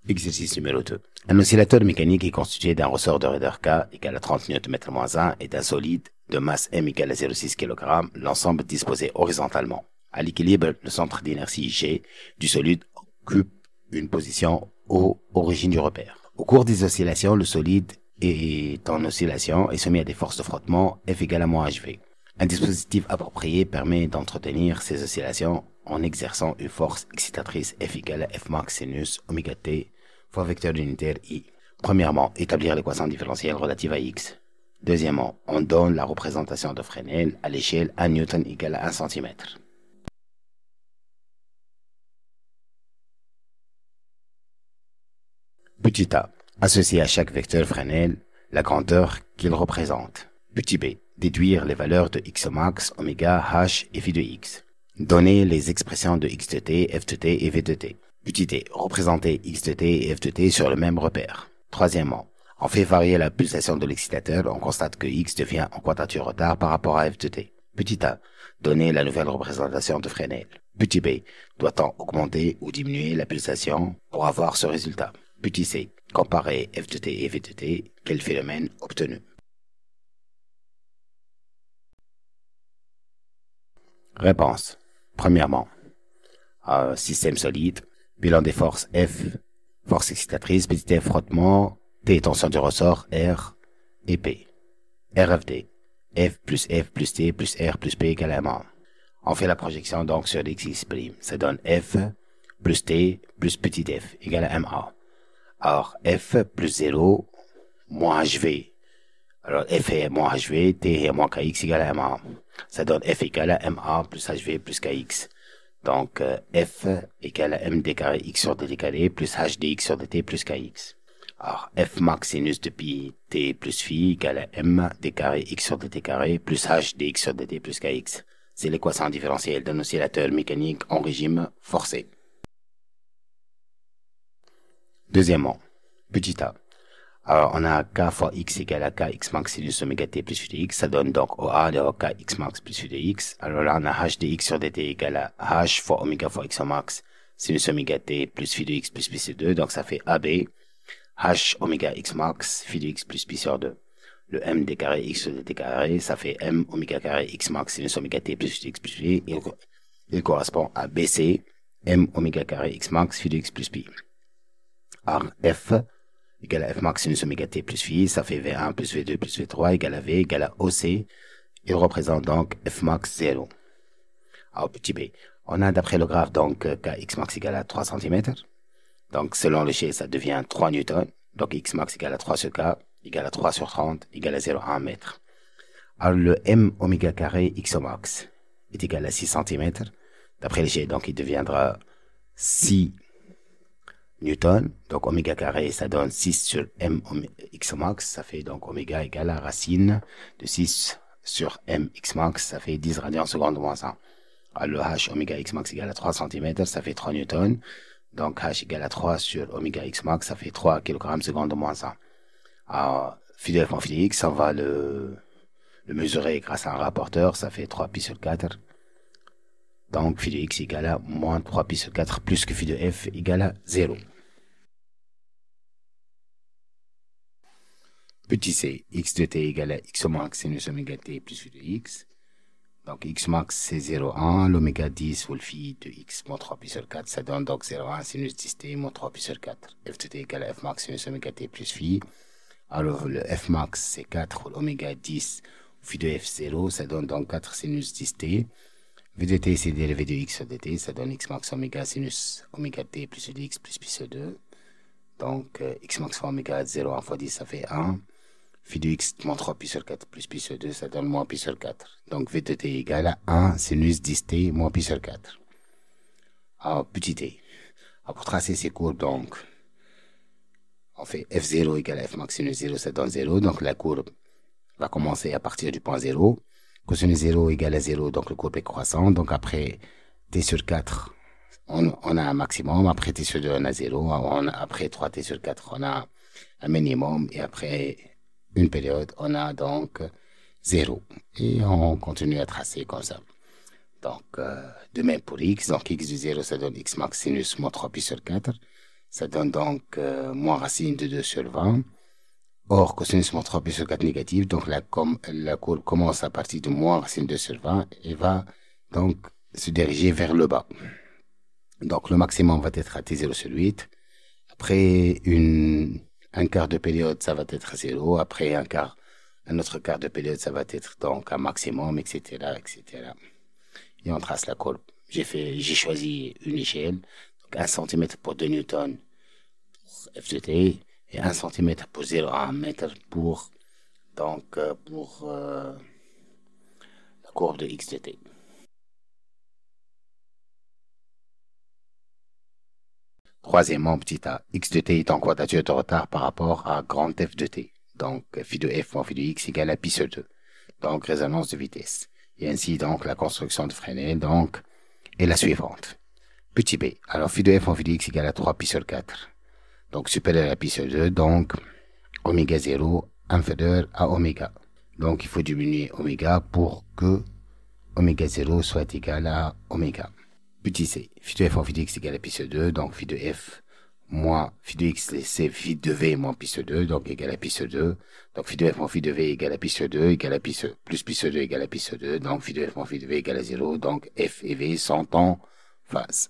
Exercice numéro 2. Un oscillateur mécanique est constitué d'un ressort de raideur K égale à 30 Nm-1 et d'un solide de masse M égale à 0,6 kg, l'ensemble disposé horizontalement. À l'équilibre, le centre d'inertie G du solide occupe une position aux origines du repère. Au cours des oscillations, le solide est en oscillation et soumis à des forces de frottement F égale à moins HV. Un dispositif approprié permet d'entretenir ces oscillations en exerçant une force excitatrice F égale à F max sinus oméga t fois vecteur unitaire I. Premièrement, établir l'équation différentielle relative à X. Deuxièmement, on donne la représentation de Fresnel à l'échelle 1 Newton égale à 1 cm. Petit a, associer à chaque vecteur Fresnel la grandeur qu'il représente. Petit b, déduire les valeurs de x max, oméga, h et phi de x. Donner les expressions de x de t, f de t et v de t. Petit t, représenter x de t et f de t sur le même repère. Troisièmement, on fait varier la pulsation de l'excitateur, on constate que x devient en quadrature retard par rapport à f de t. Petit a, donner la nouvelle représentation de Fresnel. Petit b, doit-on augmenter ou diminuer la pulsation pour avoir ce résultat? Petit c, comparer f de t et v de t, quel phénomène obtenu? Réponse. Premièrement, système solide, bilan des forces F, force excitatrice, petit f frottement, T tension du ressort, R et P. RFD, F plus T plus R plus P égale à M1. On fait la projection donc sur l'X', ça donne F plus T plus petit f égale à M1. Alors F plus 0 moins HV. Alors F est moins HV, T est moins KX égale à M1. Ça donne F égale à M1 plus HV plus KX. Donc F égale à MD carré X sur dt carré plus HDX sur dt plus KX. Alors F max sinus de pi T plus phi égale à M d carré X sur dt carré plus HDX sur dt plus KX. C'est l'équation différentielle d'un oscillateur mécanique en régime forcé. Deuxièmement, petit a. Alors, on a K fois X égale à K X max sinus oméga T plus phi de X. Ça donne donc OA de K X max plus phi de X. Alors là, on a H de X sur dt égale à H fois oméga fois X max sinus oméga T plus phi de X plus pi sur 2. Donc, ça fait AB. H oméga X max phi de X plus pi sur 2. Le M d carré X sur dt carré, ça fait M oméga carré X max sinus oméga T plus phi de X plus pi. Il correspond à BC, M oméga carré X max phi de X plus pi. Alors, F égale à F max sinus oméga T plus phi, ça fait V1 plus V2 plus V3 égale à V égale à OC. Il représente donc F max 0. Alors, petit b, on a d'après le graphe donc Kx max égale à 3 cm. Donc, selon le schéma, ça devient 3 newtons. Donc, X max égale à 3 sur K égale à 3 sur 30 égale à 0,1 mètre. Alors, le M oméga carré X max est égal à 6 cm. D'après le schéma, donc, il deviendra 6 Newton, donc oméga carré, ça donne 6 sur M x max, ça fait donc oméga égale à racine de 6 sur M x max, ça fait 10 radians seconde moins 1. Alors le H oméga x max égale à 3 cm, ça fait 3 newtons, donc H égale à 3 sur oméga x max, ça fait 3 kg seconde moins 1. Alors, phi de f en phi de x, on va le mesurer grâce à un rapporteur, ça fait 3 pi sur 4. Donc, phi de x égale à moins 3 pi sur 4 plus que phi de f égale à 0. Petit c, x de t égale à x max sinus oméga t plus phi de x. Donc, x max c'est 0,1, l'oméga 10 ou le phi de x moins 3 pi sur 4, ça donne donc 0,1 sinus 10 t moins 3 pi sur 4. F de t égale à f max sinus oméga t plus phi. Alors, le f max c'est 4 ou l'oméga 10 phi de f 0, ça donne donc 4 sinus 10 t. V de t, c'est dérivé de x sur dt, ça donne x max oméga sinus oméga t plus phi de x plus pi sur 2. Donc, x max fois oméga 0, 1 fois 10, ça fait 1. Phi de x moins 3 pi sur 4 plus pi sur 2, ça donne moins pi sur 4. Donc, v de t égale à 1 sinus 10t moins pi sur 4. Alors, petit t. Alors, pour tracer ces courbes, donc, on fait f0 égale à f max sinus 0, ça donne 0. Donc, la courbe va commencer à partir du point 0. Cosinus 0 égale à 0, donc le courbe est croissant. Donc après t sur 4, on a un maximum. Après t sur 2, on a 0. Après 3t sur 4, on a un minimum. Et après une période, on a donc 0. Et on continue à tracer comme ça. Donc, de même pour x. Donc x de 0, ça donne x max sinus moins 3 pi sur 4. Ça donne donc moins racine de 2 sur 20. Or, cosinus moins 3 pi sur 4 négatif, donc la courbe commence à partir de moins racine de 2 sur 20 et va donc se diriger vers le bas. Donc, le maximum va être à t0 sur 8. Après un quart de période, ça va être 0. Après un autre quart de période, ça va être donc un maximum, etc., etc. Et on trace la courbe. J'ai choisi une échelle, donc 1 cm pour 2 newtons pour F de t et 1 cm pour 0,1 mètre pour la courbe de x de t. Troisièmement, petit a, x de t est en quadrature de retard par rapport à grand F de t. Donc, phi de f moins phi de x égale à pi sur 2. Donc, résonance de vitesse. Et ainsi, donc, la construction de Fresnel, donc, est la suivante. Petit b. Alors, phi de f moins phi de x égale à 3 pi sur 4. Donc, supérieur à pi sur 2. Donc, oméga 0 inférieur à oméga. Donc, il faut diminuer oméga pour que oméga 0 soit égal à oméga. Petit c, phi de f moins phi de x égale à pi sur 2, donc phi de f moins phi de x, c'est phi de v moins pi sur 2, donc égal à pi sur 2. Donc phi de f moins phi de v égale à pi sur 2, égale à pi sur, plus pi sur 2 égale à pi sur 2, donc phi de f moins phi de v égale à 0, donc f et v sont en phase.